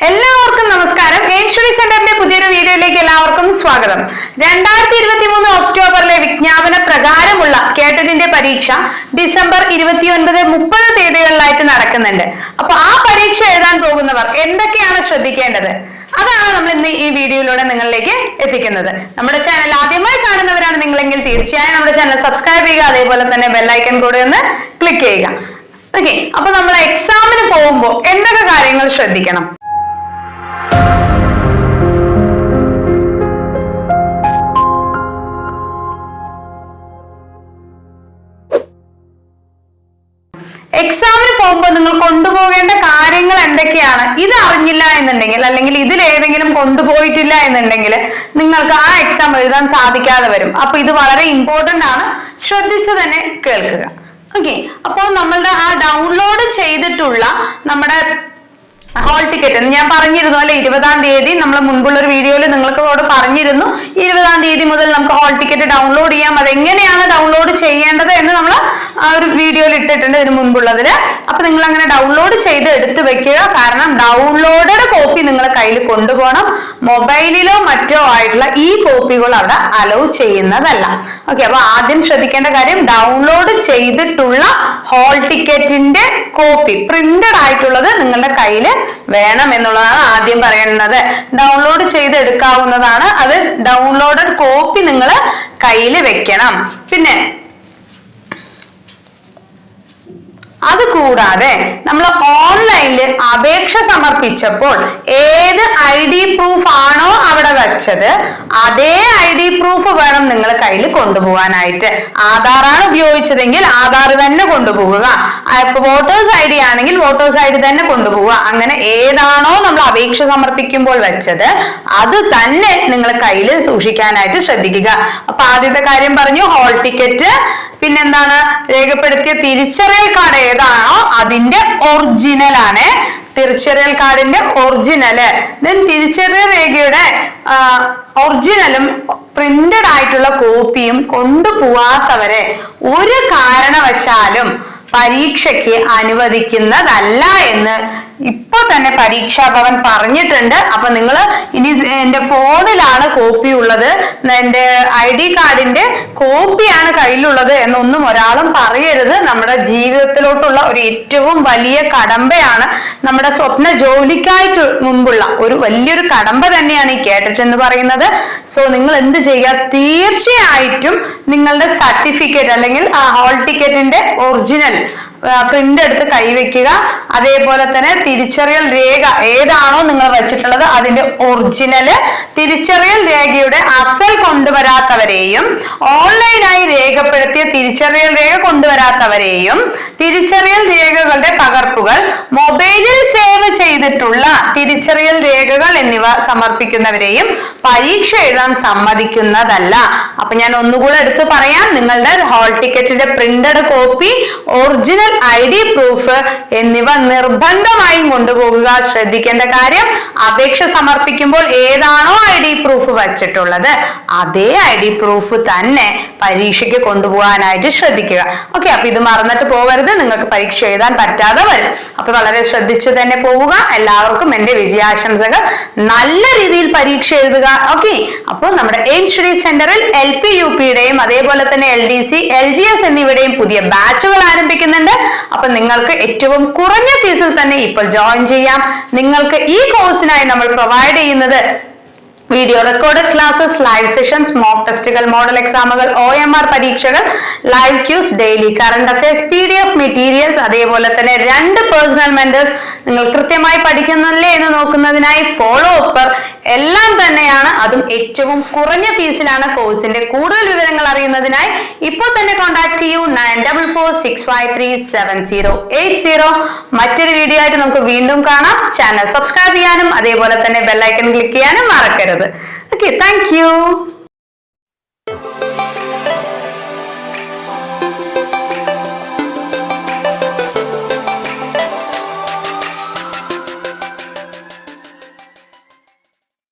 എല്ലാവർക്കും നമസ്കാരം. Aim study സെന്ററിന്റെ പുതിയൊരു വീഡിയോയിലേക്ക് എല്ലാവർക്കും സ്വാഗതം. 2023 ഒക്ടോബറിലെ വിജ്ഞാപന പ്രകാരമുള്ള കേട്ടറ്റിന്റെ പരീക്ഷ ഡിസംബർ 29-30 തീയതികളിലായിട്ട് നടക്കുന്നുണ്ട്. അപ്പൊ ആ പരീക്ഷ എഴുതാൻ പോകുന്നവർ എന്തൊക്കെയാണ് ശ്രദ്ധിക്കേണ്ടത്, അതാണ് നമ്മൾ ഇന്ന് ഈ വീഡിയോയിലൂടെ നിങ്ങളിലേക്ക് എത്തിക്കുന്നത്. നമ്മുടെ ചാനൽ ആദ്യമായി കാണുന്നവരാണ് നിങ്ങളെങ്കിൽ തീർച്ചയായും നമ്മുടെ ചാനൽ സബ്സ്ക്രൈബ് ചെയ്യുക, അതേപോലെ തന്നെ ബെല്ലൈക്കൺ കൂടെ ഒന്ന് ക്ലിക്ക് ചെയ്യുക. ഓക്കെ, അപ്പൊ നമ്മൾ എക്സാമിന് പോകുമ്പോൾ എന്തൊക്കെ കാര്യങ്ങൾ ശ്രദ്ധിക്കണം? എക്സാമിന് പോകുമ്പോൾ നിങ്ങൾ കൊണ്ടുപോകേണ്ട കാര്യങ്ങൾ എന്തൊക്കെയാണ്, ഇത് അറിഞ്ഞില്ല എന്നുണ്ടെങ്കിൽ അല്ലെങ്കിൽ ഇതിൽ ഏതെങ്കിലും കൊണ്ടുപോയിട്ടില്ല എന്നുണ്ടെങ്കിൽ നിങ്ങൾക്ക് ആ എക്സാം എഴുതാൻ സാധിക്കാതെ വരും. അപ്പൊ ഇത് വളരെ ഇമ്പോർട്ടന്റ് ആണ്, ശ്രദ്ധിച്ചു തന്നെ കേൾക്കുക. ഓക്കെ, അപ്പോൾ നമ്മളുടെ ആ ഡൗൺലോഡ് ചെയ്തിട്ടുള്ള നമ്മുടെ ഹോൾ ടിക്കറ്റ് ഞാൻ പറഞ്ഞിരുന്നു അല്ലെ, 20-ാം തീയതി നമ്മൾ മുൻപുള്ള ഒരു വീഡിയോയിൽ നിങ്ങൾക്കോട് പറഞ്ഞിരുന്നു 20-ാം തീയതി മുതൽ നമുക്ക് ഹോൾ ടിക്കറ്റ് ഡൗൺലോഡ് ചെയ്യാം. അതെങ്ങനെയാണ് ഡൗൺലോഡ് ചെയ്യേണ്ടത് എന്ന് നമ്മൾ ആ ഒരു വീഡിയോയിൽ ഇട്ടിട്ടുണ്ട് ഇതിന് മുൻപുള്ളതില്. അപ്പൊ നിങ്ങൾ അങ്ങനെ ഡൗൺലോഡ് ചെയ്ത് എടുത്തു വെക്കുക. കാരണം ഡൗൺലോഡഡ് കോപ്പി നിങ്ങൾ കയ്യിൽ കൊണ്ടുപോകണം. മൊബൈലിലോ മറ്റോ ആയിട്ടുള്ള ഈ കോപ്പികൾ അവിടെ അലോ ചെയ്യുന്നതല്ല. ഓക്കെ, അപ്പൊ ആദ്യം ശ്രദ്ധിക്കേണ്ട കാര്യം, ഡൗൺലോഡ് ചെയ്തിട്ടുള്ള ഹോൾ ടിക്കറ്റിന്റെ കോപ്പി പ്രിന്റഡ് ആയിട്ടുള്ളത് നിങ്ങളുടെ കയ്യിൽ വേണം എന്നുള്ളതാണ് ആദ്യം പറയുന്നത്. ഡൗൺലോഡ് ചെയ്ത് എടുക്കാവുന്നതാണ്, അത് ഡൗൺലോഡഡ് കോപ്പി നിങ്ങൾ കയ്യിൽ വെക്കണം. പിന്നെ അത് കൂടാതെ നമ്മൾ ഓൺലൈനിൽ അപേക്ഷ സമർപ്പിച്ചപ്പോൾ ഏത് ID പ്രൂഫ് ആണോ അവിടെ വെച്ചത് അതേ ID പ്രൂഫ് വേണം നിങ്ങൾ കയ്യിൽ കൊണ്ടുപോകാനായിട്ട്. ആധാറാണ് ഉപയോഗിച്ചതെങ്കിൽ ആധാർ തന്നെ കൊണ്ടുപോകുക. വോട്ടേഴ്സ് ID ആണെങ്കിൽ വോട്ടേഴ്സ് ID തന്നെ കൊണ്ടുപോവുക. അങ്ങനെ ഏതാണോ നമ്മൾ അപേക്ഷ സമർപ്പിക്കുമ്പോൾ വെച്ചത് അത് തന്നെ നിങ്ങൾ കയ്യിൽ സൂക്ഷിക്കാനായിട്ട് ശ്രദ്ധിക്കുക. അപ്പൊ ആദ്യത്തെ കാര്യം പറഞ്ഞു ഹോൾ ടിക്കറ്റ്, പിന്നെന്താണ്, രേഖപ്പെടുത്തിയ തിരിച്ചറിയൽ കാർഡ് ഏതാണോ അതിന്റെ ഒറിജിനൽ ആണ്, തിരിച്ചറിയൽ കാർഡിന്റെ ഒറിജിനല്. ദെൻ തിരിച്ചറിയൽ രേഖയുടെ ഒറിജിനലും പ്രിന്റഡ് ആയിട്ടുള്ള കോപ്പിയും കൊണ്ടുപോവാത്തവരെ ഒരു കാരണവശാലും പരീക്ഷയ്ക്ക് അനുവദിക്കുന്നതല്ല എന്ന് ഇപ്പൊ തന്നെ പരീക്ഷാ ഭവൻ പറഞ്ഞിട്ടുണ്ട്. അപ്പൊ നിങ്ങൾ ഇനി എന്റെ ഫോണിലാണ് കോപ്പി ഉള്ളത്, എന്റെ ID കാർഡിന്റെ കോപ്പിയാണ് കയ്യിലുള്ളത് എന്നൊന്നും ഒരാളും പറയരുത്. നമ്മുടെ ജീവിതത്തിലോട്ടുള്ള ഒരു ഏറ്റവും വലിയ കടമ്പയാണ്, നമ്മുടെ സ്വപ്ന ജോലിക്കായിട്ട് മുമ്പുള്ള ഒരു വലിയൊരു കടമ്പ തന്നെയാണ് ഈ കേട്ടറ്റ് എന്ന് പറയുന്നത്. സോ നിങ്ങൾ എന്ത് ചെയ്യുക, തീർച്ചയായിട്ടും നിങ്ങളുടെ സർട്ടിഫിക്കറ്റ് അല്ലെങ്കിൽ ആ ഹോൾ ടിക്കറ്റിന്റെ ഒറിജിനൽ പ്രിന്റ് എടുത്ത് കൈവയ്ക്കുക. അതേപോലെ തന്നെ തിരിച്ചറിയൽ രേഖ ഏതാണോ നിങ്ങൾ വെച്ചിട്ടുള്ളത് അതിന്റെ ഒറിജിനല്, തിരിച്ചറിയൽ രേഖയുടെ അസൽ കൊണ്ടുവരാത്തവരെയും ഓൺലൈനായി രേഖപ്പെടുത്തിയ തിരിച്ചറിയൽ രേഖ കൊണ്ടുവരാത്തവരെയും തിരിച്ചറിയൽ രേഖകളുടെ പകർപ്പുകൾ, മൊബൈലിൽ സേവ് ചെയ്തിട്ടുള്ള തിരിച്ചറിയൽ രേഖകൾ എന്നിവ സമർപ്പിക്കുന്നവരെയും പരീക്ഷ എഴുതാൻ സമ്മതിക്കുന്നതല്ല. അപ്പൊ ഞാൻ ഒന്നുകൂടെ എടുത്തു പറയാം, നിങ്ങളുടെ ഹോൾ ടിക്കറ്റിന്റെ printed copy, original ID proof എന്നിവ നിർബന്ധമായും കൊണ്ടുപോകുക. ശ്രദ്ധിക്കേണ്ട കാര്യം, അപേക്ഷ സമർപ്പിക്കുമ്പോൾ ഏതാണോ ID പ്രൂഫ് വച്ചിട്ടുള്ളത് അതേ ID പ്രൂഫ് തന്നെ പരീക്ഷയ്ക്ക് കൊണ്ടുപോകാനായിട്ട് ശ്രദ്ധിക്കുക. ഓക്കെ, അപ്പൊ ഇത് മറന്നിട്ട് പോകരുത്, നിങ്ങൾക്ക് പരീക്ഷ എഴുതാൻ പറ്റാതെ വരും. അപ്പൊ വളരെ ശ്രദ്ധിച്ചു തന്നെ പോവുക. എല്ലാവർക്കും എന്റെ വിജയാശംസകൾ. നല്ല രീതിയിൽ പരീക്ഷ എഴുതുക. ഓക്കെ, അപ്പോൾ നമ്മുടെ എയിം സ്റ്റഡി സെന്ററിൽ LP UPയുടെയും അതേപോലെ തന്നെ LDC LGS എന്നിവയുടെയും പുതിയ ബാച്ചുകൾ ആരംഭിക്കുന്നുണ്ട്. അപ്പൊ നിങ്ങൾക്ക് ഏറ്റവും കുറഞ്ഞ ഫീസിൽ തന്നെ ഇപ്പോൾ ജോയിൻ ചെയ്യാം. നിങ്ങൾക്ക് ഈ കോഴ്സിനായി നമ്മൾ പ്രൊവൈഡ് ചെയ്യുന്നത് video recorded classes, live sessions, mock ടെസ്റ്റുകൾ, മോഡൽ എക്സാമുകൾ, OMR പരീക്ഷകൾ, live quiz, daily current affairs, PDF materials, അതേപോലെ തന്നെ 2 പേഴ്സണൽ മെന്റേഴ്സ്, നിങ്ങൾ കൃത്യമായി പഠിക്കുന്നില്ലേ എന്ന് നോക്കുന്നതിനായി ഫോളോ അപ്പർ എല്ലാം തന്നെയാണ്. അതും ഏറ്റവും കുറഞ്ഞ ഫീസിലാണ്. കോഴ്സിന്റെ കൂടുതൽ വിവരങ്ങൾ അറിയുന്നതിനായി ഇപ്പോൾ തന്നെ കോൺടാക്ട് ചെയ്യൂ 9446537080. മറ്റൊരു വീഡിയോ ആയിട്ട് നമുക്ക് വീണ്ടും കാണാം. ചാനൽ സബ്സ്ക്രൈബ് ചെയ്യാനും അതേപോലെ തന്നെ ബെല്ലൈക്കൺ ക്ലിക്ക് ചെയ്യാനും മറക്കരുത്. Okay, thank you.